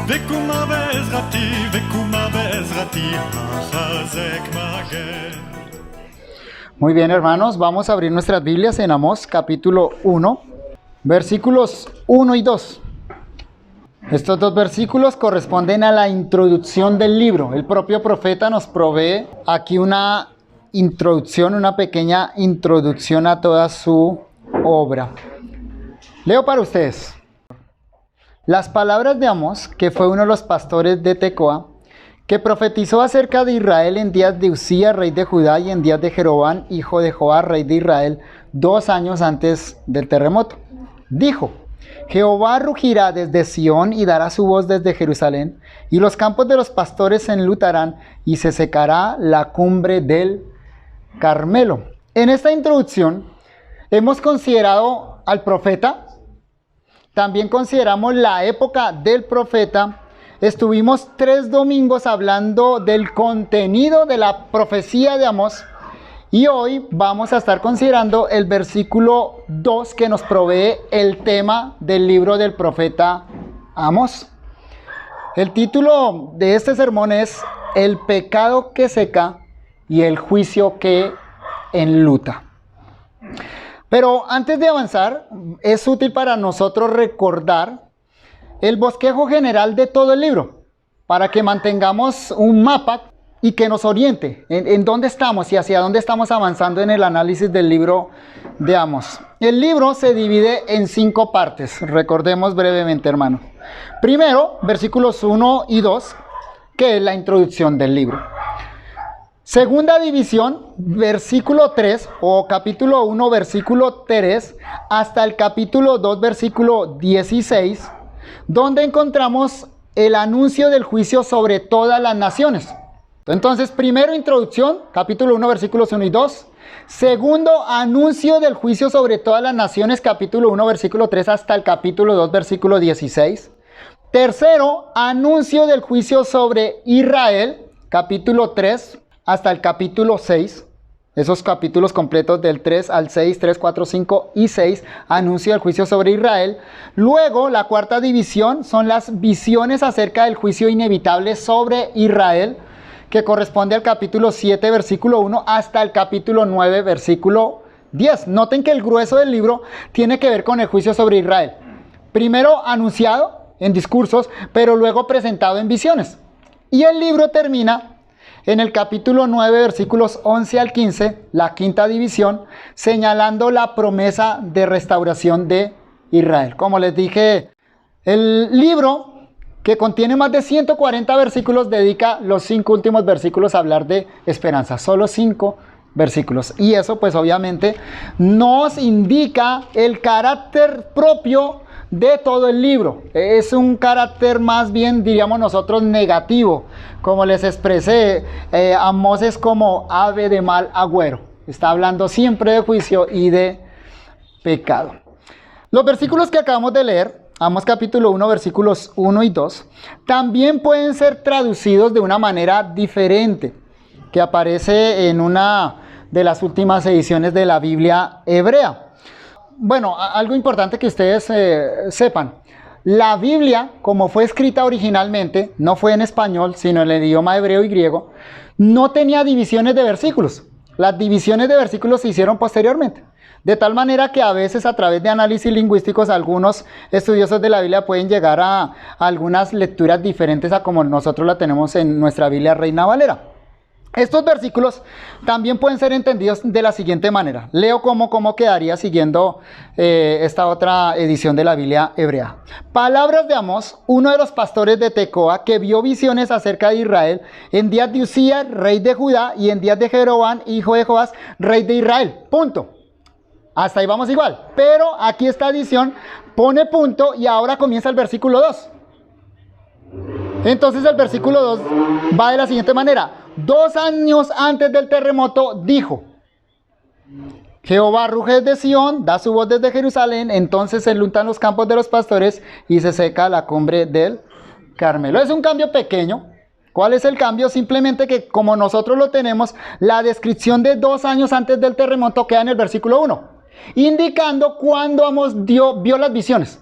וקומה בעזרתי, וקומה בעזרתי, החזק מגן. Muy bien, hermanos, vamos a abrir nuestras Biblias en Amós capítulo 1, versículos 1 y 2. Estos dos versículos corresponden a la introducción del libro. El propio profeta nos provee aquí una introducción, una pequeña introducción a toda su obra. Leo para ustedes. Las palabras de Amós, que fue uno de los pastores de Tecoa, que profetizó acerca de Israel en días de Usías, rey de Judá, y en días de Jeroboam, hijo de Joás, rey de Israel, 2 años antes del terremoto. Dijo: Jehová rugirá desde Sión y dará su voz desde Jerusalén, y los campos de los pastores se enlutarán, y se secará la cumbre del Carmelo. En esta introducción hemos considerado al profeta, también consideramos la época del profeta. Estuvimos 3 domingos hablando del contenido de la profecía de Amós, y hoy vamos a estar considerando el versículo 2 que nos provee el tema del libro del profeta Amós. El título de este sermón es El pecado que seca y el juicio que enluta. Pero antes de avanzar, es útil para nosotros recordar el bosquejo general de todo el libro, para que mantengamos un mapa y que nos oriente en dónde estamos y hacia dónde estamos avanzando en el análisis del libro de Amós. El libro se divide en 5 partes, recordemos brevemente, hermano. Primero, versículos 1 y 2, que es la introducción del libro. Segunda división, versículo 3 o capítulo 1, versículo 3, hasta el capítulo 2, versículo 16, donde encontramos el anuncio del juicio sobre todas las naciones. Entonces, primero introducción, capítulo 1, versículos 1 y 2. Segundo, anuncio del juicio sobre todas las naciones, capítulo 1, versículo 3 hasta el capítulo 2, versículo 16. Tercero, anuncio del juicio sobre Israel, capítulo 3 hasta el capítulo 6. Esos capítulos completos del 3 al 6, 3, 4, 5 y 6, anuncio del juicio sobre Israel. Luego, la cuarta división son las visiones acerca del juicio inevitable sobre Israel, que corresponde al capítulo 7, versículo 1, hasta el capítulo 9, versículo 10. Noten que el grueso del libro tiene que ver con el juicio sobre Israel. Primero anunciado en discursos, pero luego presentado en visiones. Y el libro termina en el capítulo 9, versículos 11 al 15, la quinta división, señalando la promesa de restauración de Israel. Como les dije, el libro, que contiene más de 140 versículos, dedica los 5 últimos versículos a hablar de esperanza. Solo 5 versículos. Y eso, pues obviamente, nos indica el carácter propio de todo el libro. Es un carácter más bien, diríamos nosotros, negativo. Como les expresé, Amós es como ave de mal agüero. Está hablando siempre de juicio y de pecado. Los versículos que acabamos de leer, Amós capítulo 1, versículos 1 y 2, también pueden ser traducidos de una manera diferente, que aparece en una de las últimas ediciones de la Biblia hebrea. Bueno, algo importante que ustedes sepan. La Biblia, como fue escrita originalmente, no fue en español, sino en el idioma hebreo y griego, no tenía divisiones de versículos. Las divisiones de versículos se hicieron posteriormente. De tal manera que a veces, a través de análisis lingüísticos, algunos estudiosos de la Biblia pueden llegar a algunas lecturas diferentes a como nosotros la tenemos en nuestra Biblia Reina Valera. Estos versículos también pueden ser entendidos de la siguiente manera. Leo cómo quedaría siguiendo esta otra edición de la Biblia hebrea. Palabras de Amós, uno de los pastores de Tecoa, que vio visiones acerca de Israel en días de Usías, rey de Judá, y en días de Jeroboam, hijo de Joás, rey de Israel. Punto. Hasta ahí vamos igual. Pero aquí esta edición pone punto y ahora comienza el versículo 2. Entonces el versículo 2 va de la siguiente manera. 2 años antes del terremoto dijo: Jehová ruge desde Sión, da su voz desde Jerusalén, entonces se enlutan los campos de los pastores y se seca la cumbre del Carmelo. Es un cambio pequeño. ¿Cuál es el cambio? Simplemente que como nosotros lo tenemos, la descripción de 2 años antes del terremoto queda en el versículo 1, indicando cuándo Amós vio las visiones.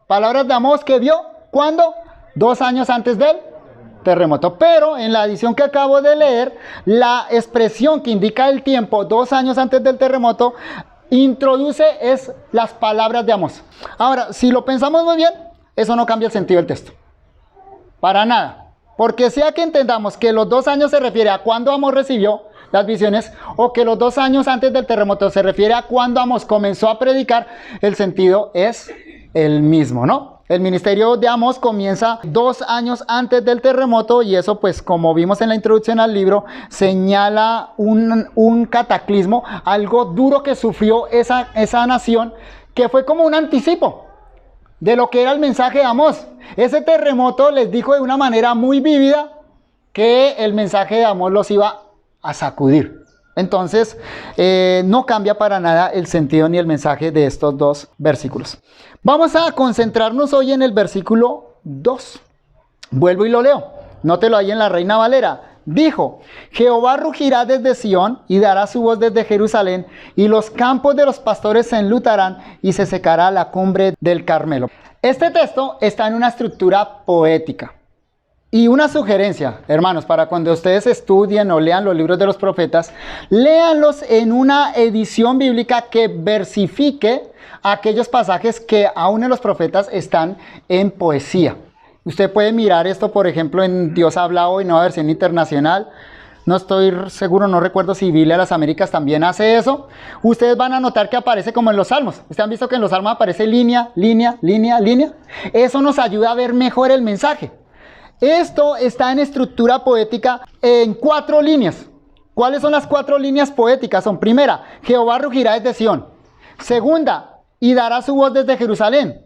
Palabras de Amós que vio, ¿cuándo? 2 años antes del terremoto. Pero en la edición que acabo de leer, la expresión que indica el tiempo 2 años antes del terremoto introduce es las palabras de Amós. Ahora, si lo pensamos muy bien, eso no cambia el sentido del texto. Para nada. Porque sea que entendamos que los 2 años se refiere a cuando Amós recibió las visiones, o que los 2 años antes del terremoto se refiere a cuando Amós comenzó a predicar, el sentido es el mismo, ¿no? El ministerio de Amós comienza 2 años antes del terremoto, y eso, pues, como vimos en la introducción al libro, señala un cataclismo, algo duro que sufrió esa nación, que fue como un anticipo de lo que era el mensaje de Amós. Ese terremoto les dijo de una manera muy vívida que el mensaje de Amós los iba a sacudir. Entonces, no cambia para nada el sentido ni el mensaje de estos 2 versículos. Vamos a concentrarnos hoy en el versículo 2. Vuelvo y lo leo. Nótelo ahí en la Reina Valera. Dijo: Jehová rugirá desde Sión y dará su voz desde Jerusalén, y los campos de los pastores se enlutarán y se secará la cumbre del Carmelo. Este texto está en una estructura poética. Y una sugerencia, hermanos, para cuando ustedes estudien o lean los libros de los profetas, léanlos en una edición bíblica que versifique aquellos pasajes que aún en los profetas están en poesía. Usted puede mirar esto, por ejemplo, en Dios habla hoy, nueva versión internacional. No estoy seguro, no recuerdo si Biblia de las Américas también hace eso. Ustedes van a notar que aparece como en los Salmos. ¿Ustedes han visto que en los Salmos aparece línea, línea, línea, línea? Eso nos ayuda a ver mejor el mensaje. Esto está en estructura poética en 4 líneas. ¿Cuáles son las 4 líneas poéticas? Son: primera, Jehová rugirá desde Sión. Segunda, y dará su voz desde Jerusalén.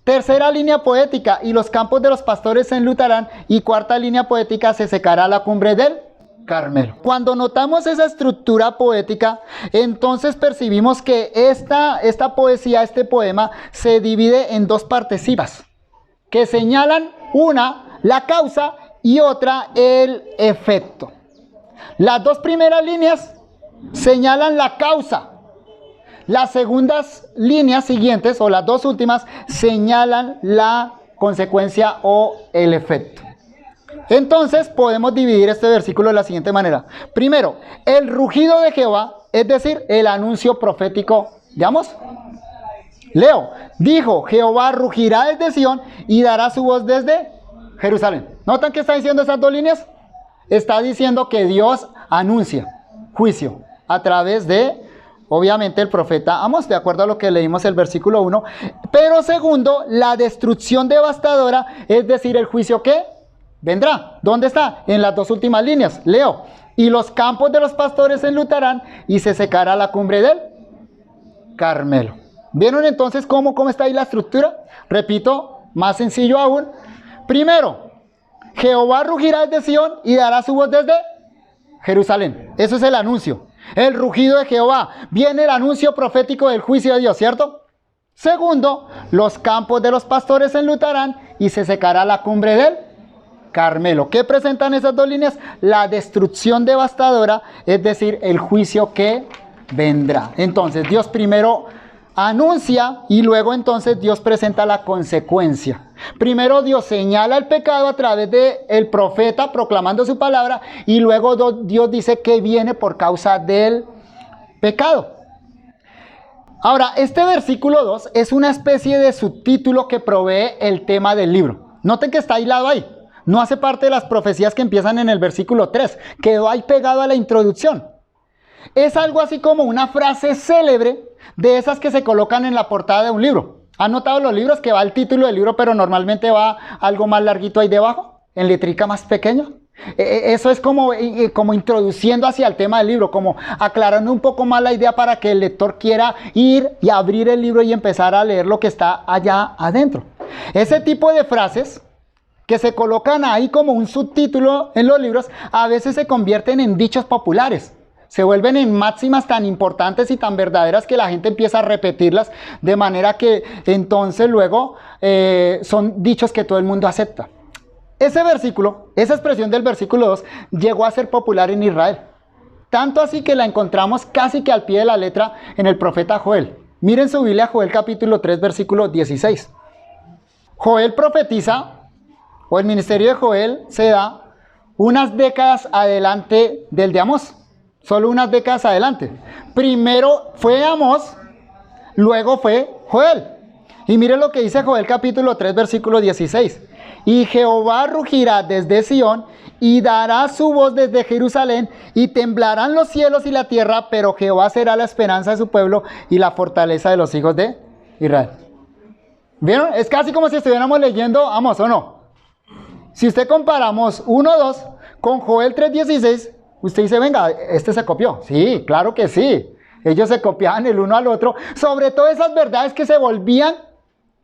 Tercera línea poética, y los campos de los pastores se enlutarán. Y cuarta línea poética, se secará la cumbre del Carmelo. Cuando notamos esa estructura poética, entonces percibimos que esta poesía, este poema, se divide en 2 partecipas que señalan una, la causa, y otra, el efecto. Las 2 primeras líneas señalan la causa. Las segundas líneas siguientes, o las 2 últimas, señalan la consecuencia o el efecto. Entonces podemos dividir este versículo de la siguiente manera. Primero, el rugido de Jehová, es decir, el anuncio profético de Amós. Leo: dijo, Jehová rugirá desde Sión y dará su voz desde Jerusalén. ¿Notan qué está diciendo esas 2 líneas? Está diciendo que Dios anuncia juicio a través de, obviamente, el profeta Amós, de acuerdo a lo que leímos el versículo 1. Pero segundo, la destrucción devastadora, es decir, el juicio que vendrá. ¿Dónde está? En las 2 últimas líneas. Leo: y los campos de los pastores se enlutarán y se secará la cumbre del Carmelo. ¿Vieron entonces cómo está ahí la estructura? Repito, más sencillo aún. Primero, Jehová rugirá desde Sión y dará su voz desde Jerusalén. Eso es el anuncio. El rugido de Jehová. Viene el anuncio profético del juicio de Dios, ¿cierto? Segundo, los campos de los pastores se enlutarán y se secará la cumbre del Carmelo. ¿Qué presentan esas 2 líneas? La destrucción devastadora, es decir, el juicio que vendrá. Entonces, Dios primero anuncia y luego entonces Dios presenta la consecuencia. Primero Dios señala el pecado a través del profeta proclamando su palabra, y luego Dios dice que viene por causa del pecado. Ahora, este versículo 2 es una especie de subtítulo que provee el tema del libro. Noten que está aislado ahí. No hace parte de las profecías que empiezan en el versículo 3. Quedó ahí pegado a la introducción. Es algo así como una frase célebre de esas que se colocan en la portada de un libro. ¿Han notado los libros que va el título del libro, pero normalmente va algo más larguito ahí debajo, en letrica más pequeña? Eso es como introduciendo hacia el tema del libro, como aclarando un poco más la idea para que el lector quiera ir y abrir el libro y empezar a leer lo que está allá adentro. Ese tipo de frases que se colocan ahí como un subtítulo en los libros, a veces se convierten en dichos populares. Se vuelven en máximas tan importantes y tan verdaderas que la gente empieza a repetirlas, de manera que entonces luego son dichos que todo el mundo acepta. Ese versículo, esa expresión del versículo 2, llegó a ser popular en Israel. Tanto así que la encontramos casi que al pie de la letra en el profeta Joel. Miren su Biblia, Joel capítulo 3, versículo 16. Joel profetiza o el ministerio de Joel se da unas décadas adelante del de Amós. Solo unas décadas adelante. Primero fue Amós, luego fue Joel. Y mire lo que dice Joel capítulo 3, versículo 16. Y Jehová rugirá desde Sión y dará su voz desde Jerusalén y temblarán los cielos y la tierra, pero Jehová será la esperanza de su pueblo y la fortaleza de los hijos de Israel. ¿Vieron? Es casi como si estuviéramos leyendo Amós, ¿o no? Si usted compara Amós 1:2 con Joel 3:16, usted dice, venga, este se copió. Sí, claro que sí. Ellos se copiaban el uno al otro, sobre todo esas verdades que se volvían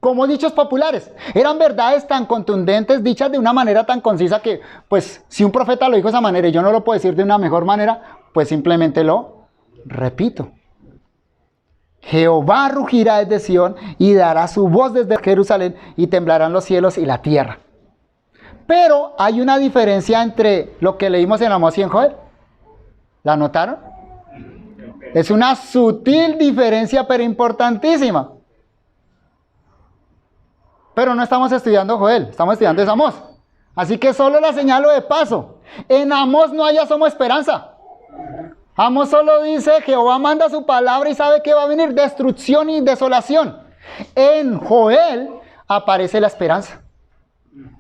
como dichos populares. Eran verdades tan contundentes, dichas de una manera tan concisa que, pues, si un profeta lo dijo de esa manera y yo no lo puedo decir de una mejor manera, pues simplemente lo repito. Jehová rugirá desde Sión y dará su voz desde Jerusalén y temblarán los cielos y la tierra. Pero hay una diferencia entre lo que leímos en Amós y en Joel. ¿La notaron? Es una sutil diferencia, pero importantísima. Pero no estamos estudiando Joel, estamos estudiando Amós. Así que solo la señalo de paso. En Amós no hay asomo de esperanza. Amós solo dice, Jehová manda su palabra y sabe que va a venir destrucción y desolación. En Joel aparece la esperanza.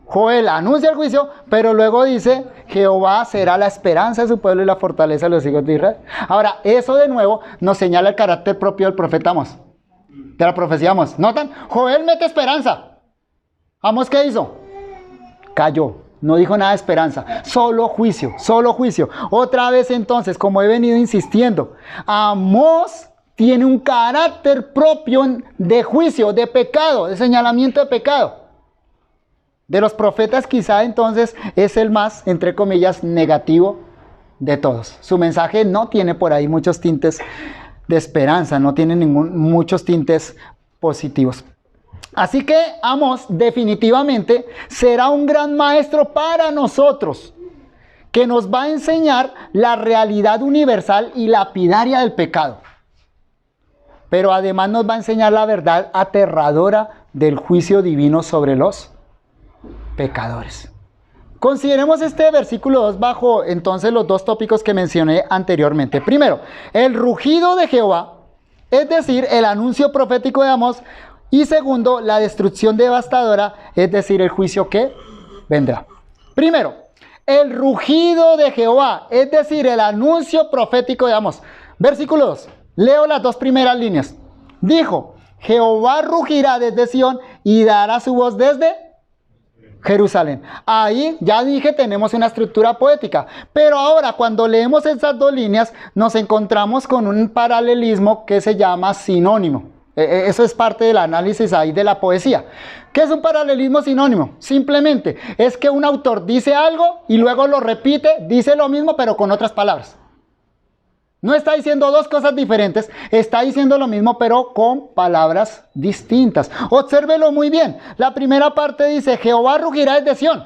Joel anuncia el juicio, pero luego dice, Jehová será la esperanza de su pueblo y la fortaleza de los hijos de Israel. Ahora, eso de nuevo nos señala el carácter propio del profeta Amós, de la profecía Amós. ¿Notan? Joel mete esperanza. Amós, ¿qué hizo? Cayó. No dijo nada de esperanza, solo juicio, solo juicio. Otra vez entonces, como he venido insistiendo, Amós tiene un carácter propio de juicio, de pecado, de señalamiento de pecado. De los profetas quizá entonces es el más, entre comillas, negativo de todos. Su mensaje no tiene por ahí muchos tintes de esperanza, no tiene muchos tintes positivos. Así que Amós definitivamente será un gran maestro para nosotros, que nos va a enseñar la realidad universal y lapidaria del pecado. Pero además nos va a enseñar la verdad aterradora del juicio divino sobre los pecadores. Consideremos este versículo 2 bajo entonces los dos tópicos que mencioné anteriormente. Primero, el rugido de Jehová, es decir, el anuncio profético de Amós. Y segundo, la destrucción devastadora, es decir, el juicio que vendrá. Primero, el rugido de Jehová, es decir, el anuncio profético de Amós. Versículo 2, leo las dos primeras líneas. Dijo, Jehová rugirá desde Sión y dará su voz desde Jerusalén. Ahí ya dije, tenemos una estructura poética. Pero ahora, cuando leemos esas dos líneas, nos encontramos con un paralelismo que se llama sinónimo. Eso es parte del análisis ahí de la poesía. ¿Qué es un paralelismo sinónimo? Simplemente es que un autor dice algo y luego lo repite, dice lo mismo pero con otras palabras. No está diciendo dos cosas diferentes, está diciendo lo mismo pero con palabras distintas. Obsérvelo muy bien. La primera parte dice, Jehová rugirá desde Sión.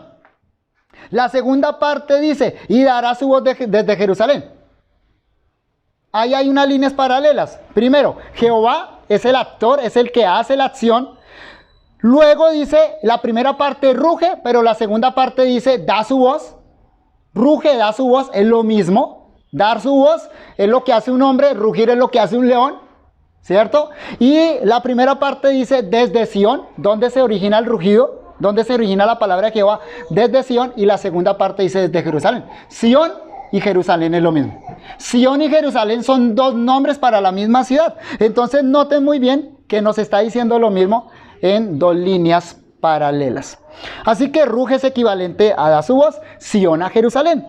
La segunda parte dice, y dará su voz desde Jerusalén. Ahí hay unas líneas paralelas. Primero, Jehová es el actor, es el que hace la acción. Luego dice, la primera parte ruge, pero la segunda parte dice, da su voz. Ruge, da su voz, es lo mismo. Dar su voz es lo que hace un hombre, rugir es lo que hace un león, ¿cierto? Y la primera parte dice, desde Sión, ¿dónde se origina el rugido? ¿Dónde se origina la palabra de Jehová? Desde Sión. Y la segunda parte dice, desde Jerusalén. Sión y Jerusalén es lo mismo. Sión y Jerusalén son dos nombres para la misma ciudad. Entonces noten muy bien que nos está diciendo lo mismo en dos líneas paralelas. Así que ruge es equivalente a da su voz, Sión a Jerusalén.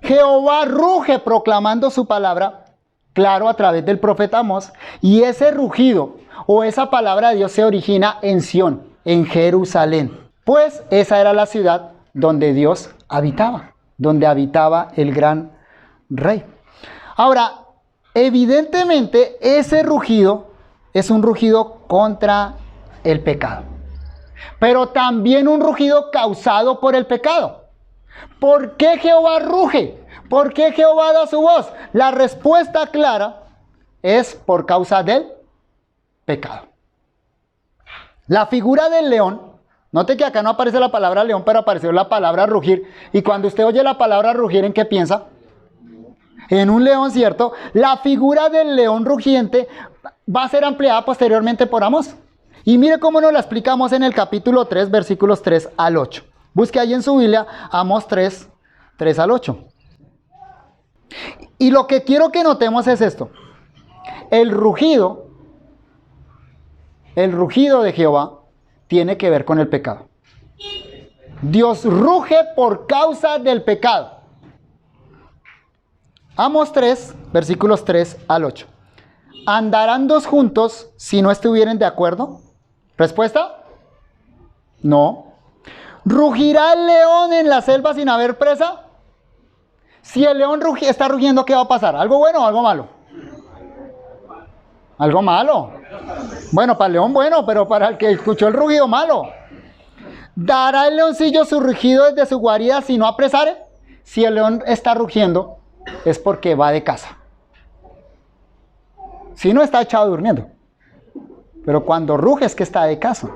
Jehová ruge proclamando su palabra, claro, a través del profeta Amós, y ese rugido o esa palabra de Dios se origina en Sión, en Jerusalén, pues esa era la ciudad donde Dios habitaba, donde habitaba el gran rey. Ahora, evidentemente ese rugido es un rugido contra el pecado, pero también un rugido causado por el pecado. ¿Por qué Jehová ruge? ¿Por qué Jehová da su voz? La respuesta clara es por causa del pecado. La figura del león Note que acá no aparece la palabra león, pero apareció la palabra rugir. Y cuando usted oye la palabra rugir, ¿en qué piensa? En un león, ¿cierto? La figura del león rugiente va a ser ampliada posteriormente por Amós. Y mire cómo nos la explicamos en el capítulo 3, versículos 3 al 8. Busque ahí en su Biblia Amós 3, 3 al 8. Y lo que quiero que notemos es esto. El rugido de Jehová tiene que ver con el pecado. Dios ruge por causa del pecado. Amós 3, versículos 3 al 8. ¿Andarán dos juntos si no estuvieren de acuerdo? ¿Respuesta? No. ¿Rugirá el león en la selva sin haber presa? Si el león está rugiendo, ¿qué va a pasar? ¿Algo bueno o algo malo? Algo malo. Bueno, para el león bueno, pero para el que escuchó el rugido malo. ¿Dará el leoncillo su rugido desde su guarida si no apresare? Si el león está rugiendo, es porque va de caza. Si no, está echado durmiendo. Pero cuando ruge es que está de caza.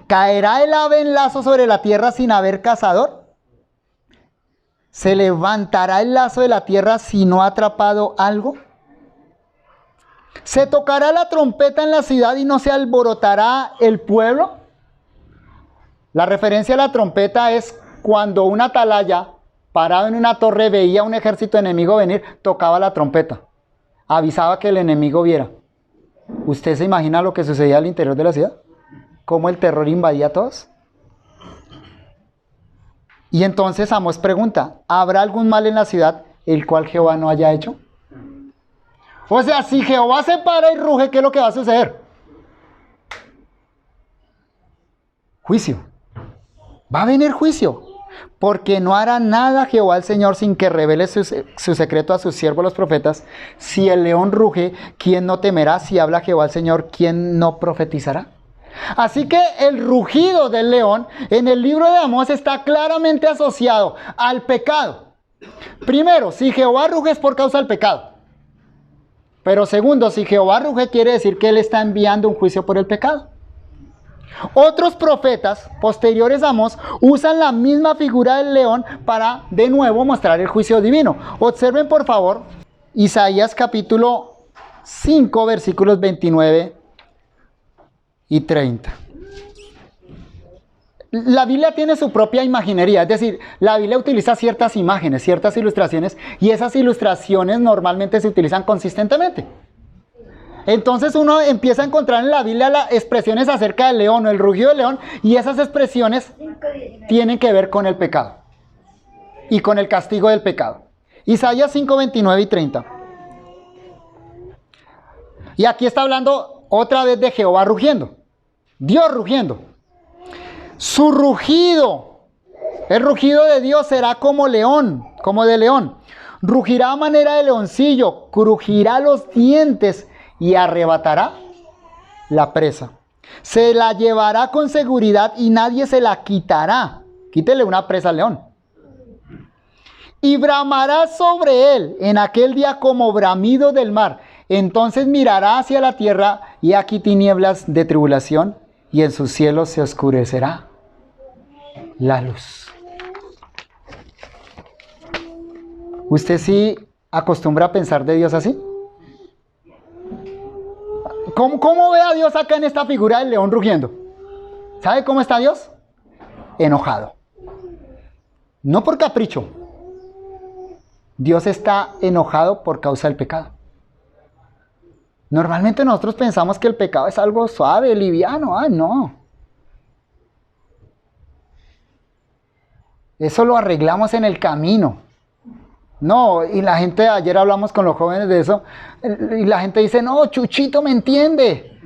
¿Caerá el ave en lazo sobre la tierra sin haber cazador? ¿Se levantará el lazo de la tierra si no ha atrapado algo? ¿Se tocará la trompeta en la ciudad y no se alborotará el pueblo? La referencia a la trompeta es cuando un atalaya, parado en una torre, veía un ejército enemigo venir, tocaba la trompeta. Avisaba que el enemigo viera. ¿Usted se imagina lo que sucedía al interior de la ciudad? ¿Cómo el terror invadía a todos? Y entonces Amós pregunta, ¿habrá algún mal en la ciudad el cual Jehová no haya hecho? O sea, si Jehová se para y ruge, ¿qué es lo que va a suceder? Juicio. Va a venir juicio. Porque no hará nada Jehová el Señor sin que revele su secreto a sus siervos los profetas. Si el león ruge, ¿quién no temerá? Si habla Jehová el Señor, ¿quién no profetizará? Así que el rugido del león en el libro de Amós está claramente asociado al pecado. Primero, si Jehová ruge es por causa del pecado. Pero segundo, si Jehová ruge quiere decir que Él está enviando un juicio por el pecado. Otros profetas posteriores a Amós usan la misma figura del león para de nuevo mostrar el juicio divino. Observen por favor Isaías capítulo 5 versículos 29 y 30. La Biblia tiene su propia imaginería, es decir, la Biblia utiliza ciertas imágenes, ciertas ilustraciones, y esas ilustraciones normalmente se utilizan consistentemente. Entonces uno empieza a encontrar en la Biblia las expresiones acerca del león o el rugido del león, y esas expresiones tienen que ver con el pecado y con el castigo del pecado. Isaías 5, 29 y 30. Y aquí está hablando otra vez de Jehová rugiendo, Dios rugiendo. Su rugido, el rugido de Dios será como león, como de león. Rugirá a manera de leoncillo, crujirá los dientes y arrebatará la presa. Se la llevará con seguridad y nadie se la quitará. Quítele una presa al león. Y bramará sobre él en aquel día como bramido del mar. Entonces mirará hacia la tierra y aquí tinieblas de tribulación y en sus cielos se oscurecerá la luz. ¿Usted sí acostumbra a pensar de Dios así? ¿Cómo ve a Dios acá en esta figura del león rugiendo? ¿Sabe cómo está Dios? Enojado. No por capricho. Dios está enojado por causa del pecado. Normalmente nosotros pensamos que el pecado es algo suave, liviano. Ah, no. Eso lo arreglamos en el camino. No, y la gente, ayer hablamos con los jóvenes de eso, y la gente dice, no, Chuchito me entiende.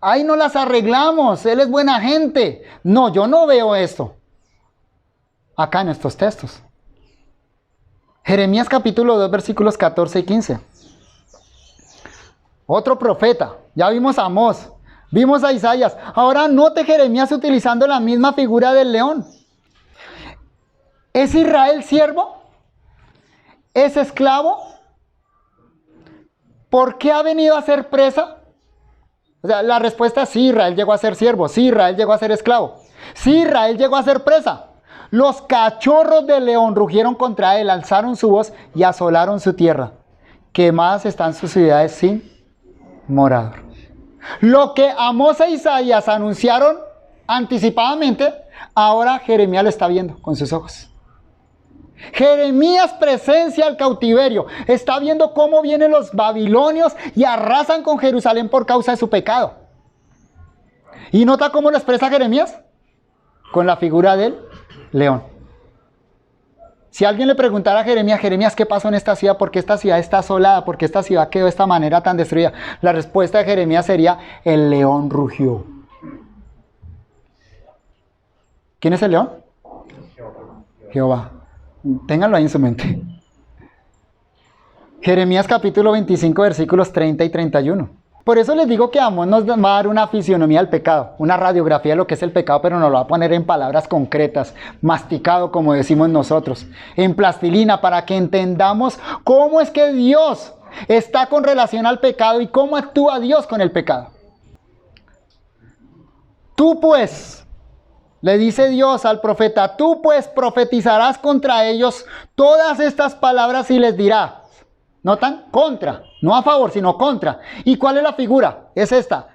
Ahí no las arreglamos, él es buena gente. No, yo no veo esto acá en estos textos. Jeremías capítulo 2, versículos 14 y 15. Otro profeta, ya vimos a Amós, vimos a Isaías. Ahora note Jeremías utilizando la misma figura del león. ¿Es Israel siervo? ¿Es esclavo? ¿Por qué ha venido a ser presa? O sea, la respuesta es sí, Israel llegó a ser siervo, sí, Israel llegó a ser esclavo, sí, Israel llegó a ser presa. Los cachorros de león rugieron contra él, alzaron su voz y asolaron su tierra. Quemadas están sus ciudades sin morador. Lo que Amós e Isaías anunciaron anticipadamente, ahora Jeremías lo está viendo con sus ojos. Jeremías presencia el cautiverio, está viendo cómo vienen los babilonios y arrasan con Jerusalén por causa de su pecado. ¿Y nota cómo lo expresa Jeremías? Con la figura del león. Si alguien le preguntara a Jeremías, Jeremías, ¿qué pasó en esta ciudad? ¿Por qué esta ciudad está asolada? ¿Por qué esta ciudad quedó de esta manera tan destruida? La respuesta de Jeremías sería, el león rugió. ¿Quién es el león? Jehová. Ténganlo ahí en su mente. Jeremías capítulo 25, versículos 30 y 31. Por eso les digo que Amós nos va a dar una fisionomía al pecado, una radiografía de lo que es el pecado, pero nos lo va a poner en palabras concretas, masticado como decimos nosotros, en plastilina, para que entendamos cómo es que Dios está con relación al pecado y cómo actúa Dios con el pecado. Tú pues, le dice Dios al profeta, tú pues profetizarás contra ellos todas estas palabras y les dirás. ¿Notan? Contra, no a favor, sino contra. ¿Y cuál es la figura? Es esta.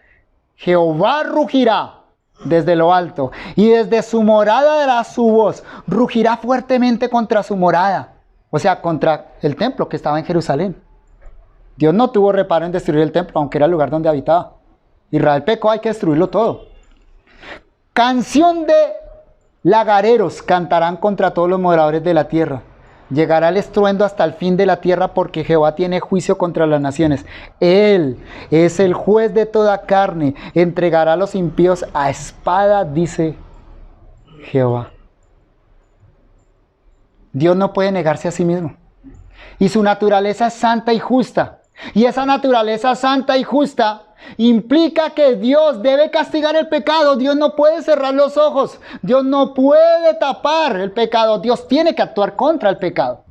Jehová rugirá desde lo alto y desde su morada dará su voz. Rugirá fuertemente contra su morada. O sea, contra el templo que estaba en Jerusalén. Dios no tuvo reparo en destruir el templo, aunque era el lugar donde habitaba. Israel pecó, hay que destruirlo todo. Canción de lagareros cantarán contra todos los moradores de la tierra. Llegará el estruendo hasta el fin de la tierra porque Jehová tiene juicio contra las naciones. Él es el juez de toda carne. Entregará a los impíos a espada, dice Jehová. Dios no puede negarse a sí mismo. Y su naturaleza es santa y justa. Y esa naturaleza santa y justa implica que Dios debe castigar el pecado. Dios no puede cerrar los ojos. Dios no puede tapar el pecado. Dios tiene que actuar contra el pecado.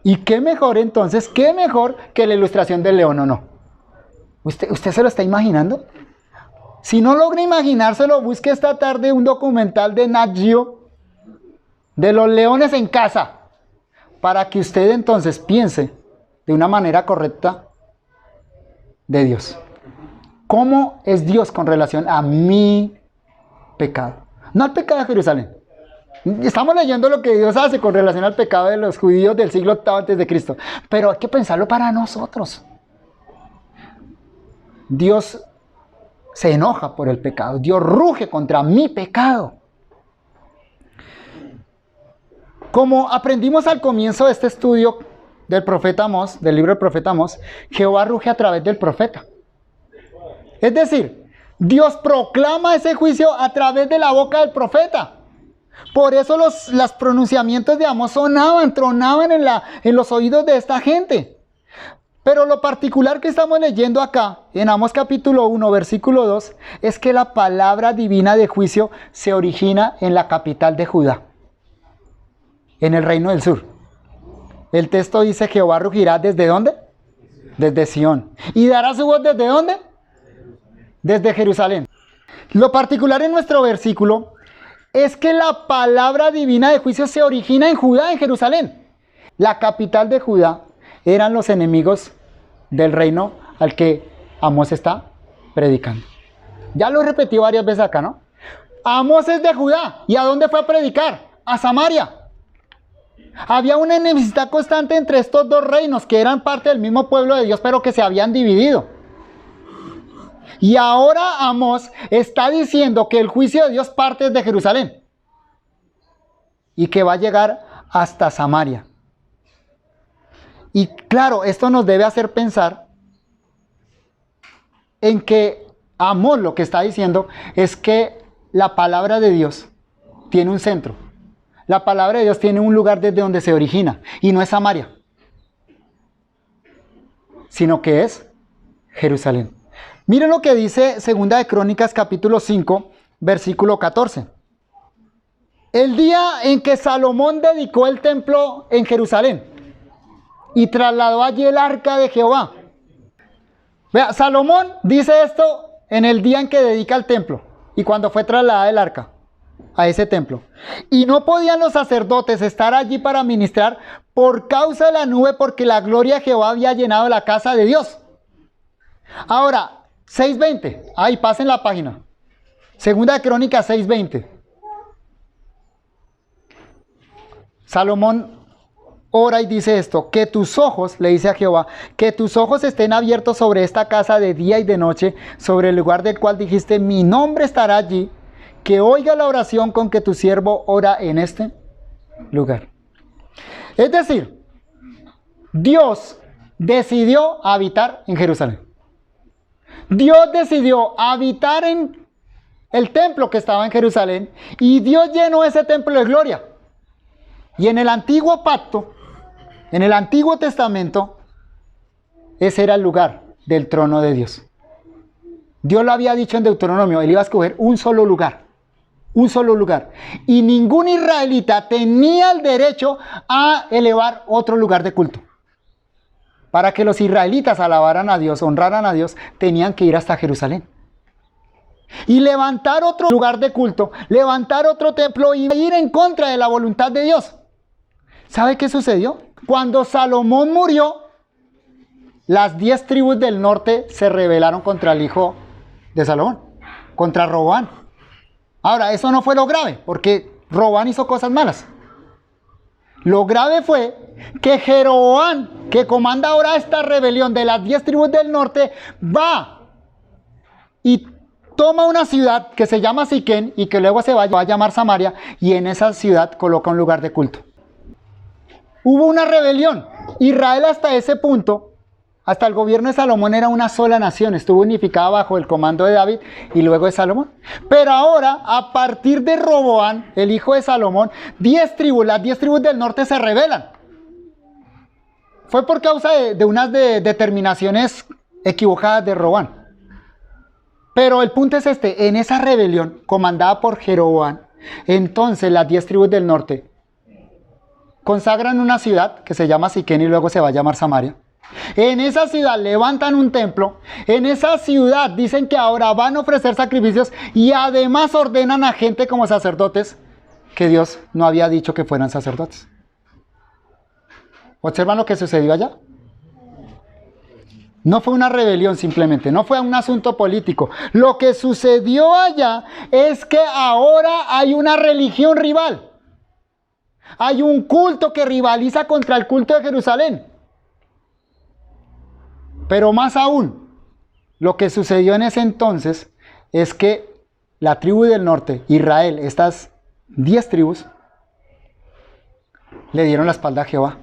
¿Y qué mejor entonces? ¿Qué mejor que la ilustración del león o no? ¿Usted se lo está imaginando? Si no logra imaginárselo, busque esta tarde un documental de Nat Geo de los leones en casa, para que usted entonces piense de una manera correcta de Dios. ¿Cómo es Dios con relación a mi pecado? No al pecado de Jerusalén. Estamos leyendo lo que Dios hace con relación al pecado de los judíos del siglo VIII antes de Cristo. Pero hay que pensarlo para nosotros. Dios se enoja por el pecado. Dios ruge contra mi pecado. Como aprendimos al comienzo de este estudio del profeta Amós, del libro del profeta Amós, Jehová ruge a través del profeta. Es decir, Dios proclama ese juicio a través de la boca del profeta. Por eso los pronunciamientos de Amós sonaban, tronaban en los oídos de esta gente. Pero lo particular que estamos leyendo acá, en Amós capítulo 1, versículo 2, es que la palabra divina de juicio se origina en la capital de Judá, en el reino del sur. El texto dice, Jehová rugirá ¿desde dónde? Desde Sión. ¿Y dará su voz desde dónde? Desde Jerusalén. Lo particular en nuestro versículo es que la palabra divina de juicio se origina en Judá, en Jerusalén. La capital de Judá eran los enemigos del reino al que Amós está predicando. Ya lo repetí varias veces acá, ¿no? Amós es de Judá. ¿Y a dónde fue a predicar? A Samaria. Había una enemistad constante entre estos dos reinos que eran parte del mismo pueblo de Dios, pero que se habían dividido. Y ahora Amós está diciendo que el juicio de Dios parte desde Jerusalén y que va a llegar hasta Samaria. Y claro, esto nos debe hacer pensar en que Amós lo que está diciendo es que la palabra de Dios tiene un centro. La palabra de Dios tiene un lugar desde donde se origina, y no es Samaria, sino que es Jerusalén. Miren lo que dice 2 de Crónicas capítulo 5, versículo 14. El día en que Salomón dedicó el templo en Jerusalén y trasladó allí el arca de Jehová, Vea, Salomón dice esto en el día en que dedica el templo y cuando fue trasladada el arca a ese templo. Y no podían los sacerdotes estar allí para ministrar por causa de la nube, porque la gloria de Jehová había llenado la casa de Dios. Ahora, 6:20. Ahí, pasen la página. Segunda de Crónicas 6:20. Salomón ora y dice esto: que tus ojos, le dice a Jehová, que tus ojos estén abiertos sobre esta casa de día y de noche, sobre el lugar del cual dijiste, mi nombre estará allí, que oiga la oración con que tu siervo ora en este lugar. Es decir, Dios decidió habitar en Jerusalén. Dios decidió habitar en el templo que estaba en Jerusalén, y Dios llenó ese templo de gloria. Y en el antiguo pacto, en el Antiguo Testamento, ese era el lugar del trono de Dios. Dios lo había dicho en Deuteronomio, él iba a escoger un solo lugar. Un solo lugar. Y ningún israelita tenía el derecho a elevar otro lugar de culto. Para que los israelitas alabaran a Dios, honraran a Dios, tenían que ir hasta Jerusalén. Y levantar otro lugar de culto, levantar otro templo y ir en contra de la voluntad de Dios. ¿Sabe qué sucedió? Cuando Salomón murió, las 10 tribus del norte se rebelaron contra el hijo de Salomón, contra Roboam. Ahora, eso no fue lo grave, porque Roboam hizo cosas malas. Lo grave fue que Jeroboam, que comanda ahora esta rebelión de las 10 tribus del norte, va y toma una ciudad que se llama Siquén y que luego se va a llamar Samaria, y en esa ciudad coloca un lugar de culto. Hubo una rebelión. Israel hasta ese punto, hasta el gobierno de Salomón, era una sola nación, estuvo unificada bajo el comando de David y luego de Salomón. Pero ahora, a partir de Roboam, el hijo de Salomón, 10 tribus, las 10 tribus del norte se rebelan. Fue por causa de unas determinaciones equivocadas de Roboam. Pero el punto es este: en esa rebelión comandada por Jeroboam, entonces las 10 tribus del norte consagran una ciudad que se llama Siquén y luego se va a llamar Samaria. En esa ciudad levantan un templo. En esa ciudad dicen que ahora van a ofrecer sacrificios y además ordenan a gente como sacerdotes que Dios no había dicho que fueran sacerdotes. ¿Observan lo que sucedió allá? No fue una rebelión simplemente, no fue un asunto político. Lo que sucedió allá es que ahora hay una religión rival. Hay un culto que rivaliza contra el culto de Jerusalén. Pero más aún, lo que sucedió en ese entonces es que la tribu del norte, Israel, estas 10 tribus, le dieron la espalda a Jehová.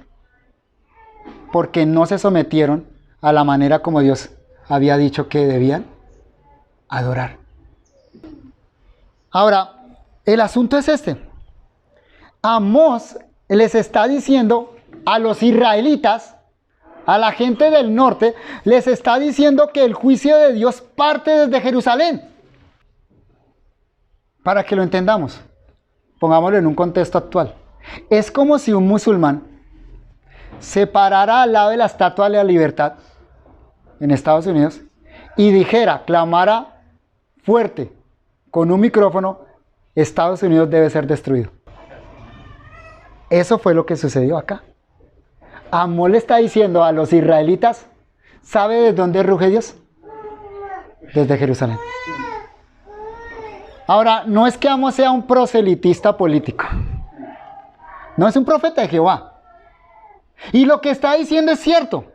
Porque no se sometieron a la manera como Dios había dicho que debían adorar. Ahora, el asunto es este. Amós les está diciendo a los israelitas, a la gente del norte, les está diciendo que el juicio de Dios parte desde Jerusalén. Para que lo entendamos, pongámoslo en un contexto actual. Es como si un musulmán se parara al lado de la Estatua de la Libertad en Estados Unidos y dijera, clamara fuerte con un micrófono: Estados Unidos debe ser destruido. Eso fue lo que sucedió acá. Amós le está diciendo a los israelitas: ¿sabe de dónde ruge Dios? Desde Jerusalén. Ahora, no es que Amós sea un proselitista político. No, es un profeta de Jehová. Y lo que está diciendo es cierto.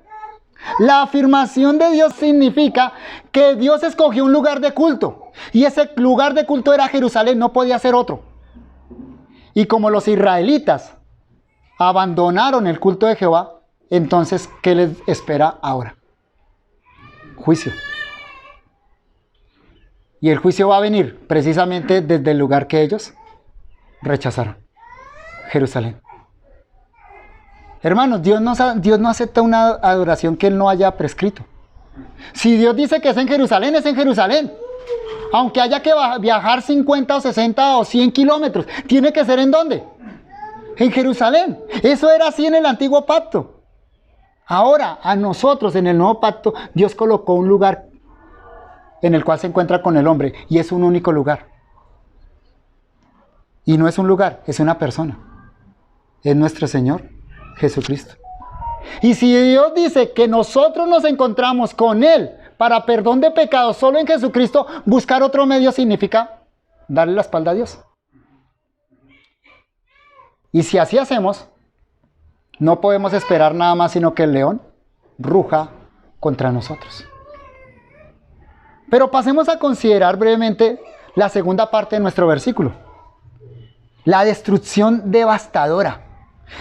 La afirmación de Dios significa que Dios escogió un lugar de culto. Y ese lugar de culto era Jerusalén, no podía ser otro. Y como los israelitas abandonaron el culto de Jehová, entonces, ¿qué les espera ahora? Juicio. Y el juicio va a venir precisamente desde el lugar que ellos rechazaron: Jerusalén. Hermanos, Dios no acepta una adoración que Él no haya prescrito. Si Dios dice que es en Jerusalén, es en Jerusalén. Aunque haya que viajar 50 o 60 o 100 kilómetros, ¿tiene que ser en dónde? En Jerusalén. Eso era así en el antiguo pacto. Ahora, a nosotros en el nuevo pacto, Dios colocó un lugar en el cual se encuentra con el hombre, y es un único lugar. Y no es un lugar, es una persona. Es nuestro Señor Jesucristo. Y si Dios dice que nosotros nos encontramos con Él para perdón de pecados solo en Jesucristo, buscar otro medio significa darle la espalda a Dios. Y si así hacemos, no podemos esperar nada más sino que el león ruja contra nosotros. Pero pasemos a considerar brevemente la segunda parte de nuestro versículo. La destrucción devastadora.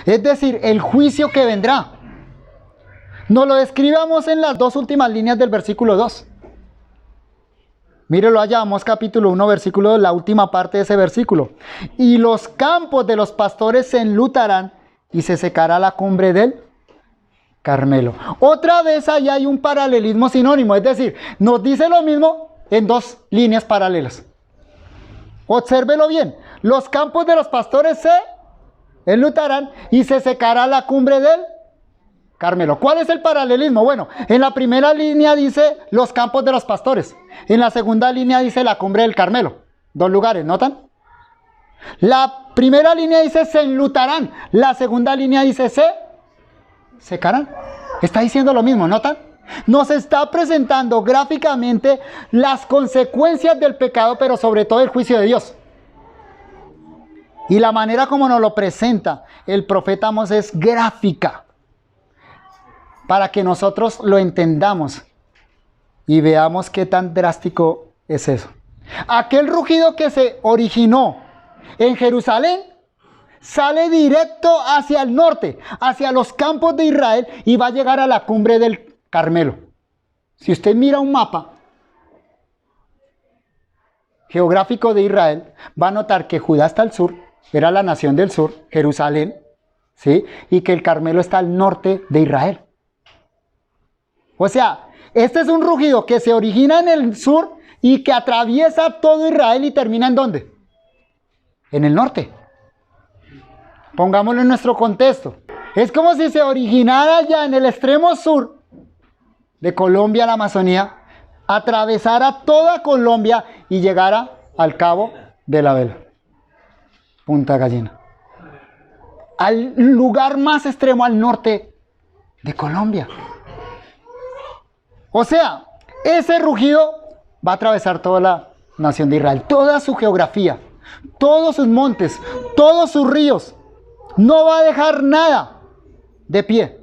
Es decir, el juicio que vendrá. Nos lo describamos en las dos últimas líneas del versículo 2. Mírelo allá, Amós capítulo 1, versículo 2, la última parte de ese versículo. Y los campos de los pastores se enlutarán y se secará la cumbre del Carmelo. Otra vez allá hay un paralelismo sinónimo, es decir, nos dice lo mismo en dos líneas paralelas. Obsérvelo bien. Los campos de los pastores se enlutarán y se secará la cumbre del Carmelo. ¿Cuál es el paralelismo? Bueno, en la primera línea dice los campos de los pastores. En la segunda línea dice la cumbre del Carmelo. Dos lugares, ¿notan? La primera línea dice se enlutarán. La segunda línea dice se secarán. Está diciendo lo mismo, ¿notan? Nos está presentando gráficamente las consecuencias del pecado, pero sobre todo el juicio de Dios. Y la manera como nos lo presenta el profeta Amós es gráfica, para que nosotros lo entendamos y veamos qué tan drástico es eso. Aquel rugido que se originó en Jerusalén sale directo hacia el norte, hacia los campos de Israel, y va a llegar a la cumbre del Carmelo. Si usted mira un mapa geográfico de Israel, va a notar que Judá está al sur, era la nación del sur, Jerusalén, ¿sí? Y que el Carmelo está al norte de Israel. O sea, este es un rugido que se origina en el sur y que atraviesa todo Israel y termina ¿en dónde? En el norte. Pongámoslo en nuestro contexto. Es como si se originara ya en el extremo sur de Colombia, la Amazonía, atravesara toda Colombia y llegara al Cabo de la Vela, Punta Gallina, al lugar más extremo al norte de Colombia. O sea, ese rugido va a atravesar toda la nación de Israel, toda su geografía, todos sus montes, todos sus ríos. No va a dejar nada de pie.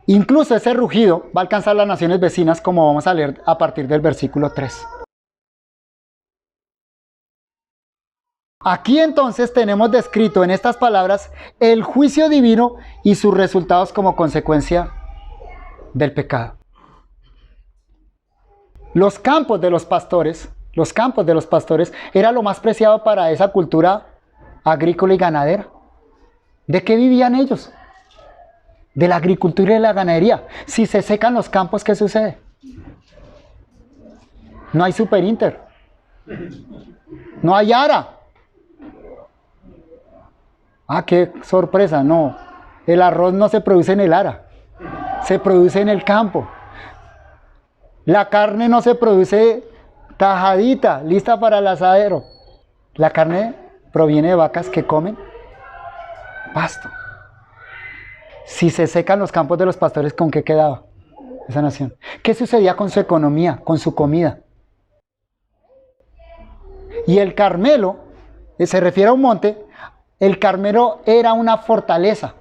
Incluso ese rugido va a alcanzar las naciones vecinas, como vamos a leer a partir del versículo 3. Aquí entonces tenemos descrito en estas palabras el juicio divino y sus resultados como consecuencia del pecado. Los campos de los pastores era lo más preciado para esa cultura agrícola y ganadera. ¿De qué vivían ellos? De la agricultura y de la ganadería. Si se secan los campos, ¿qué sucede? No hay Super Inter. No hay Ara. Ah, qué sorpresa, no. El arroz no se produce en el Ara. Se produce en el campo. La carne no se produce tajadita, lista para el asadero. La carne proviene de vacas que comen pasto. Si se secan los campos de los pastores, ¿con qué quedaba esa nación? ¿Qué sucedía con su economía, con su comida? Y el Carmelo, se refiere a un monte, el Carmelo era una fortaleza.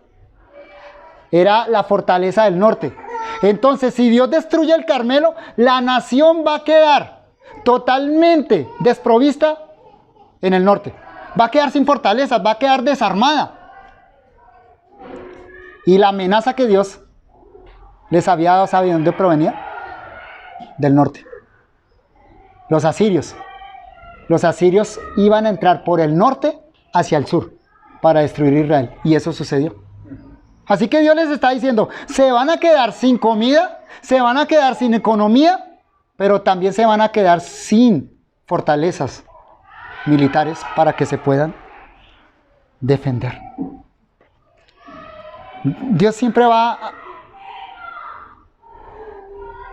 Era la fortaleza del norte. Entonces, si Dios destruye el Carmelo, la nación va a quedar totalmente desprovista en el norte. Va a quedar sin fortalezas, va a quedar desarmada. Y la amenaza que Dios les había dado, ¿sabe de dónde provenía? Del norte. Los asirios. Los asirios iban a entrar por el norte hacia el sur para destruir Israel. Y eso sucedió. Así que Dios les está diciendo, se van a quedar sin comida, se van a quedar sin economía, pero también se van a quedar sin fortalezas militares para que se puedan defender. Dios siempre va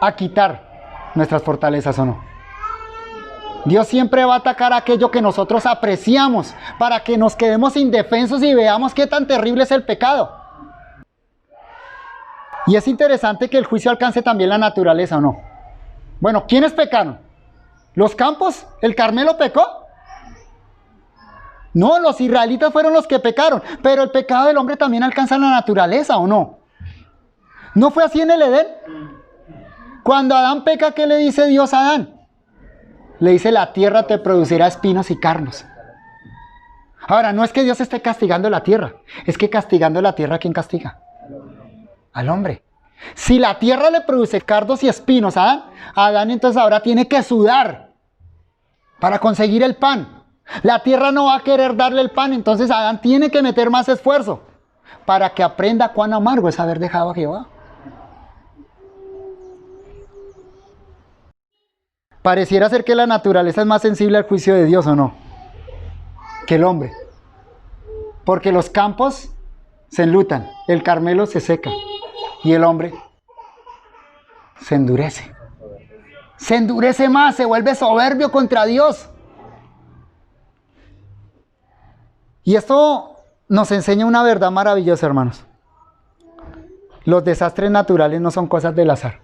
a quitar nuestras fortalezas, ¿o no? Dios siempre va a atacar aquello que nosotros apreciamos para que nos quedemos indefensos y veamos qué tan terrible es el pecado. Y es interesante que el juicio alcance también la naturaleza, ¿o no? Bueno, ¿quiénes pecaron? ¿Los campos? ¿El Carmelo pecó? No, los israelitas fueron los que pecaron, pero el pecado del hombre también alcanza la naturaleza, ¿o no? ¿No fue así en el Edén? Cuando Adán peca, ¿qué le dice Dios a Adán? Le dice, la tierra te producirá espinos y carnos. Ahora, no es que Dios esté castigando la tierra, es que castigando la tierra, ¿quién castiga? Al hombre. Si la tierra le produce cardos y espinos a Adán, entonces ahora tiene que sudar para conseguir el pan. La tierra no va a querer darle el pan, entonces Adán tiene que meter más esfuerzo para que aprenda cuán amargo es haber dejado a Jehová. Pareciera ser que la naturaleza es más sensible al juicio de Dios, ¿o no? Que el hombre. Porque los campos se enlutan, el Carmelo se seca y el hombre se endurece. Se endurece más, se vuelve soberbio contra Dios. Y esto nos enseña una verdad maravillosa, hermanos. Los desastres naturales no son cosas del azar.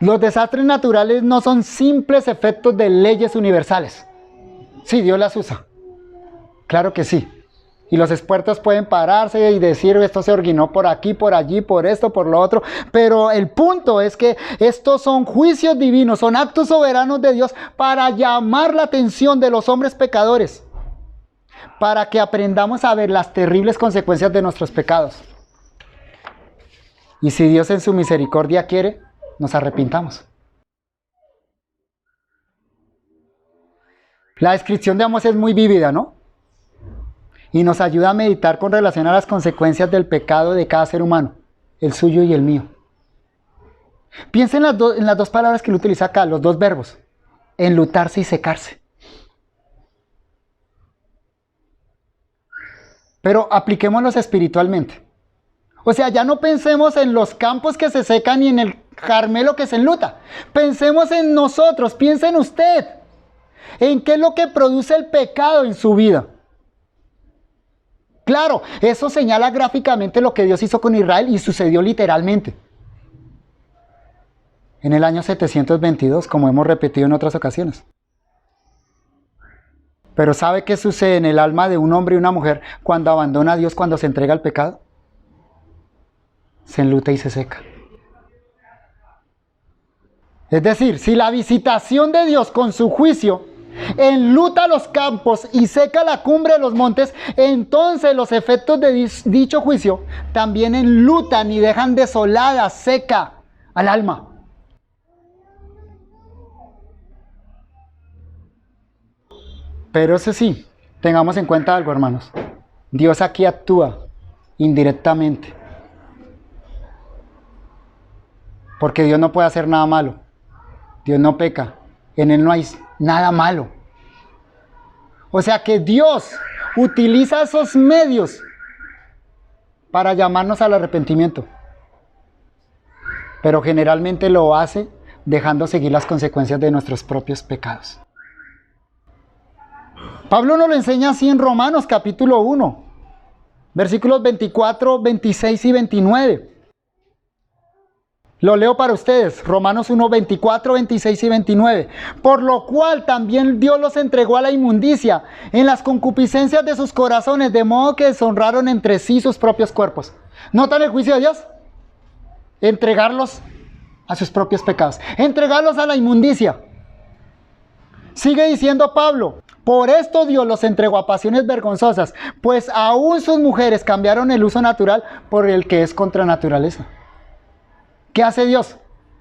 Los desastres naturales no son simples efectos de leyes universales. Sí, Dios las usa. Claro que sí. Y los expertos pueden pararse y decir, esto se originó por aquí, por allí, por esto, por lo otro. Pero el punto es que estos son juicios divinos, son actos soberanos de Dios para llamar la atención de los hombres pecadores. Para que aprendamos a ver las terribles consecuencias de nuestros pecados. Y si Dios en su misericordia quiere, nos arrepintamos. La descripción de Amós es muy vívida, ¿no? Y nos ayuda a meditar con relación a las consecuencias del pecado de cada ser humano, el suyo y el mío. Piensen en las dos palabras que él utiliza acá, los dos verbos, enlutarse y secarse. Pero apliquémoslos espiritualmente. O sea, ya no pensemos en los campos que se secan y en el Carmelo que se enluta. Pensemos en nosotros, piense en usted. ¿En qué es lo que produce el pecado en su vida? Claro, eso señala gráficamente lo que Dios hizo con Israel y sucedió literalmente. En el año 722, como hemos repetido en otras ocasiones. Pero ¿sabe qué sucede en el alma de un hombre y una mujer cuando abandona a Dios, cuando se entrega al pecado? Se enluta y se seca. Es decir, si la visitación de Dios con su juicio enluta los campos y seca la cumbre de los montes, entonces los efectos de dicho juicio también enlutan y dejan desolada, seca al alma. Pero eso sí, tengamos en cuenta algo, hermanos. Dios aquí actúa indirectamente. Porque Dios no puede hacer nada malo. Dios no peca. En Él no hay nada malo. O sea que Dios utiliza esos medios para llamarnos al arrepentimiento. Pero generalmente lo hace dejando seguir las consecuencias de nuestros propios pecados. Pablo nos lo enseña así en Romanos capítulo 1, versículos 24, 26 y 29. Lo leo para ustedes, Romanos 1, 24, 26 y 29. Por lo cual también Dios los entregó a la inmundicia en las concupiscencias de sus corazones, de modo que deshonraron entre sí sus propios cuerpos. ¿Notan el juicio de Dios? Entregarlos a sus propios pecados, entregarlos a la inmundicia. Sigue diciendo Pablo, por esto Dios los entregó a pasiones vergonzosas, pues aún sus mujeres cambiaron el uso natural por el que es contra naturaleza. ¿Qué hace Dios?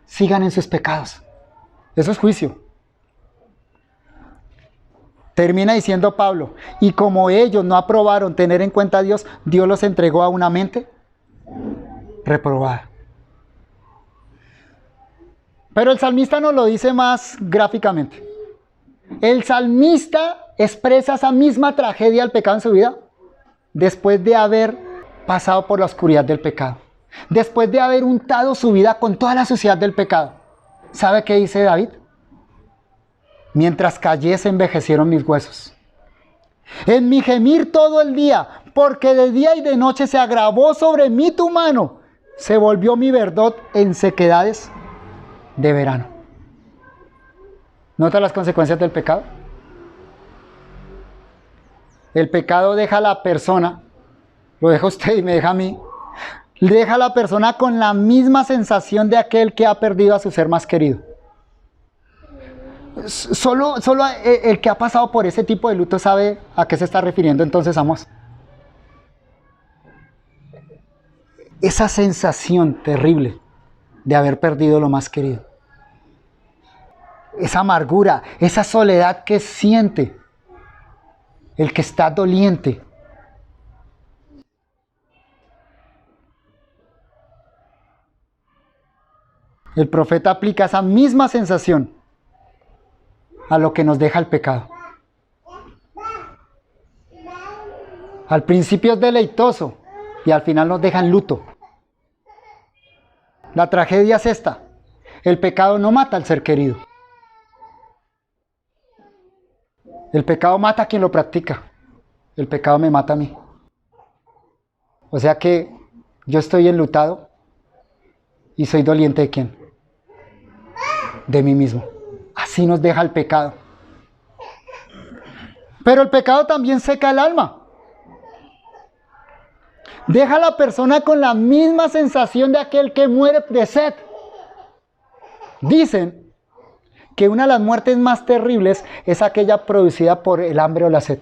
Sigan en sus pecados. Eso es juicio. Termina diciendo Pablo, y como ellos no aprobaron tener en cuenta a Dios, Dios los entregó a una mente reprobada. Pero el salmista nos lo dice más gráficamente. El salmista expresa esa misma tragedia del pecado en su vida después de haber pasado por la oscuridad del pecado, después de haber untado su vida con toda la suciedad del pecado, ¿sabe qué dice David? Mientras callé se envejecieron mis huesos. En mi gemir todo el día, porque de día y de noche se agravó sobre mí tu mano, se volvió mi verdor en sequedades de verano. ¿Nota las consecuencias del pecado? El pecado deja a la persona, lo deja usted y me deja a mí, deja a la persona con la misma sensación de aquel que ha perdido a su ser más querido. Solo el que ha pasado por ese tipo de luto sabe a qué se está refiriendo entonces Amós. Esa sensación terrible de haber perdido lo más querido. Esa amargura, esa soledad que siente el que está doliente. El profeta aplica esa misma sensación a lo que nos deja el pecado. Al principio es deleitoso y al final nos deja en luto. La tragedia es esta: el pecado no mata al ser querido. El pecado mata a quien lo practica. El pecado me mata a mí. O sea que yo estoy enlutado y soy doliente ¿de quién? De mí mismo. Así nos deja el pecado. Pero el pecado también seca el alma. Deja a la persona con la misma sensación de aquel que muere de sed. Dicen que una de las muertes más terribles es aquella producida por el hambre o la sed.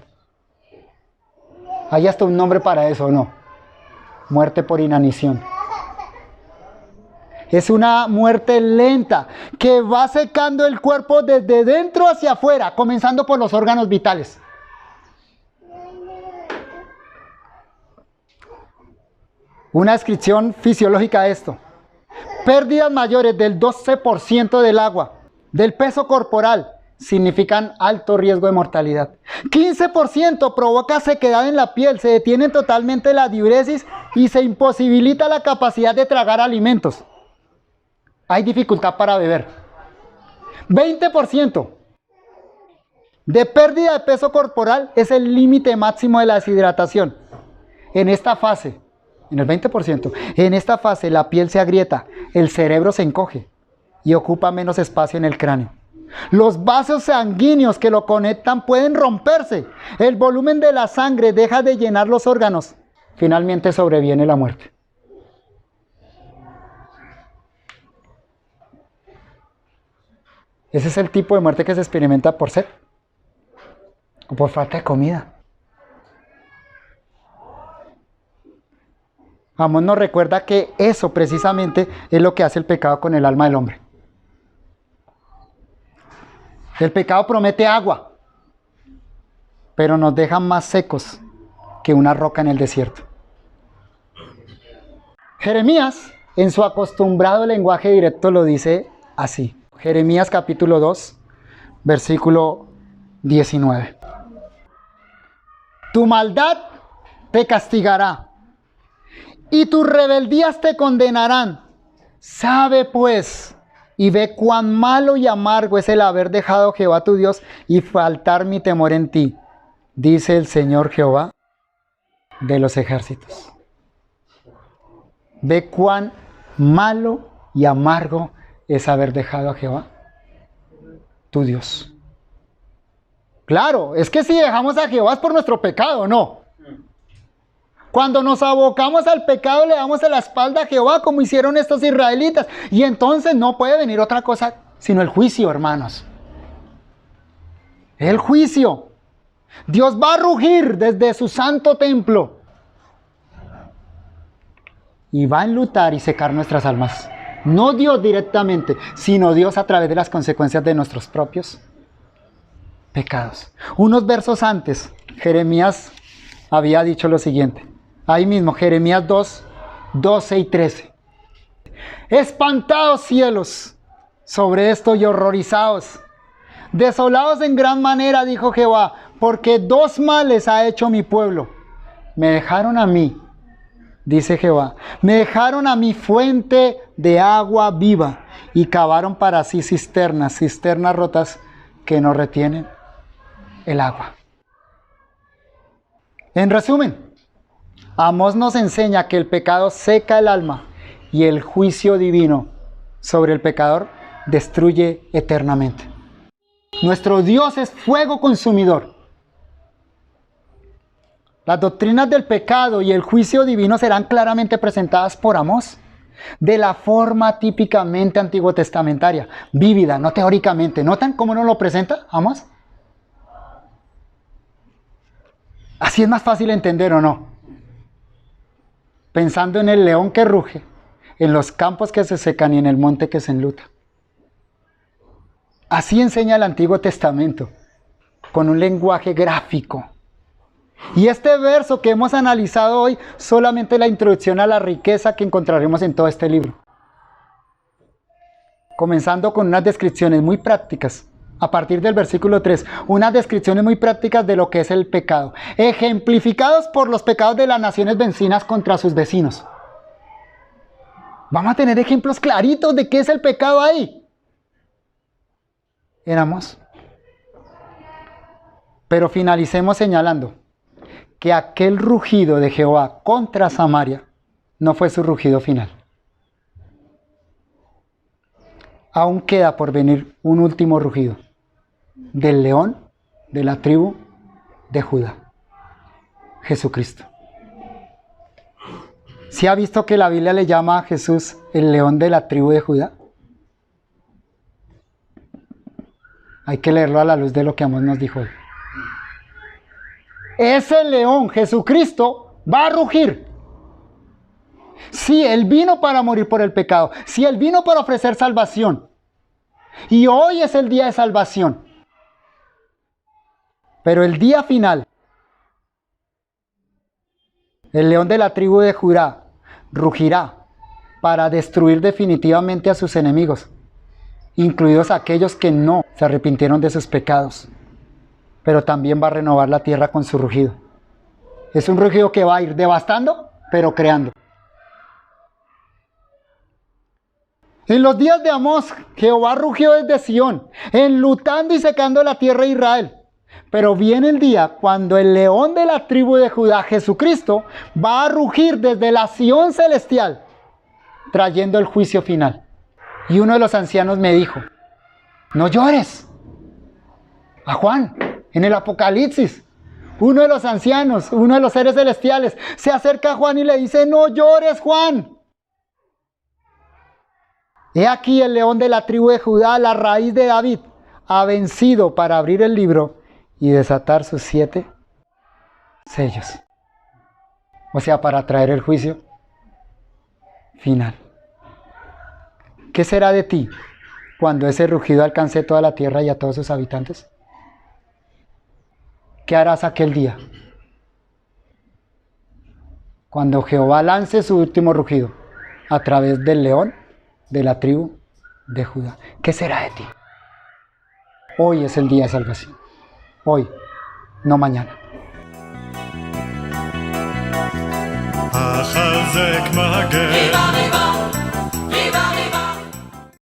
Hay hasta un nombre para eso, ¿o no? Muerte por inanición. Es una muerte lenta que va secando el cuerpo desde dentro hacia afuera, comenzando por los órganos vitales. Una descripción fisiológica de esto: pérdidas mayores del 12% del agua, del peso corporal, significan alto riesgo de mortalidad. 15% provoca sequedad en la piel, se detiene totalmente la diuresis y se imposibilita la capacidad de tragar alimentos. Hay dificultad para beber. 20% de pérdida de peso corporal es el límite máximo de la deshidratación. En esta fase, en el 20%, en esta fase la piel se agrieta, el cerebro se encoge y ocupa menos espacio en el cráneo. Los vasos sanguíneos que lo conectan pueden romperse. El volumen de la sangre deja de llenar los órganos. Finalmente sobreviene la muerte. Ese es el tipo de muerte que se experimenta por sed o por falta de comida. Amós nos recuerda que eso precisamente es lo que hace el pecado con el alma del hombre. El pecado promete agua, pero nos deja más secos que una roca en el desierto. Jeremías, en su acostumbrado lenguaje directo, lo dice así. Jeremías capítulo 2, versículo 19. Tu maldad te castigará y tus rebeldías te condenarán. Sabe pues y ve cuán malo y amargo es el haber dejado a Jehová tu Dios y faltar mi temor en ti, dice el Señor Jehová de los ejércitos. Ve cuán malo y amargo es haber dejado a Jehová tu Dios. Claro, es que si dejamos a Jehová es por nuestro pecado, ¿no? Cuando nos abocamos al pecado le damos la espalda a Jehová como hicieron estos israelitas. Y entonces no puede venir otra cosa sino el juicio, hermanos. El juicio. Dios va a rugir desde su santo templo. Y va a enlutar y secar nuestras almas. No Dios directamente, sino Dios a través de las consecuencias de nuestros propios pecados. Unos versos antes, Jeremías había dicho lo siguiente. Ahí mismo, Jeremías 2, 12 y 13. Espantados cielos sobre esto y horrorizados. Desolados en gran manera, dijo Jehová, porque dos males ha hecho mi pueblo. Me dejaron a mí dice Jehová. Me dejaron a mi fuente de agua viva y cavaron para sí cisternas rotas que no retienen el agua. En resumen, Amós nos enseña que el pecado seca el alma y el juicio divino sobre el pecador destruye eternamente. Nuestro Dios es fuego consumidor. Las doctrinas del pecado y el juicio divino serán claramente presentadas por Amós de la forma típicamente antiguo testamentaria, vívida, no teóricamente. ¿Notan cómo nos lo presenta Amós? Así es más fácil entender, ¿o no? Pensando en el león que ruge, en los campos que se secan y en el monte que se enluta. Así enseña el Antiguo Testamento, con un lenguaje gráfico. Y este verso que hemos analizado hoy, solamente la introducción a la riqueza que encontraremos en todo este libro. Comenzando con unas descripciones muy prácticas. A partir del versículo 3, unas descripciones muy prácticas de lo que es el pecado, ejemplificados por los pecados de las naciones vecinas contra sus vecinos. Vamos a tener ejemplos claritos de qué es el pecado ahí. Éramos. Pero finalicemos señalando que aquel rugido de Jehová contra Samaria no fue su rugido final. Aún queda por venir un último rugido del león de la tribu de Judá, Jesucristo. ¿Sí ha visto que la Biblia le llama a Jesús el león de la tribu de Judá? Hay que leerlo a la luz de lo que Amós nos dijo hoy. Ese león, Jesucristo, va a rugir. Sí, Él vino para morir por el pecado. Sí, Él vino para ofrecer salvación. Y hoy es el día de salvación. Pero el día final, el león de la tribu de Judá rugirá para destruir definitivamente a sus enemigos, incluidos aquellos que no se arrepintieron de sus pecados. Pero también va a renovar la tierra con su rugido. Es un rugido que va a ir devastando, pero creando. En los días de Amós, Jehová rugió desde Sión, enlutando y secando la tierra de Israel. Pero viene el día cuando el león de la tribu de Judá, Jesucristo, va a rugir desde la Sión celestial, trayendo el juicio final. Y uno de los ancianos me dijo, no llores. A Juan, en el Apocalipsis, uno de los ancianos, uno de los seres celestiales, se acerca a Juan y le dice, no llores, Juan. He aquí el león de la tribu de Judá, la raíz de David, ha vencido para abrir el libro y desatar sus 7 sellos. O sea, para traer el juicio final. ¿Qué será de ti cuando ese rugido alcance toda la tierra y a todos sus habitantes? ¿Qué harás aquel día? Cuando Jehová lance su último rugido a través del león de la tribu de Judá. ¿Qué será de ti? Hoy es el día de salvación. Hoy, no mañana. החזק מגן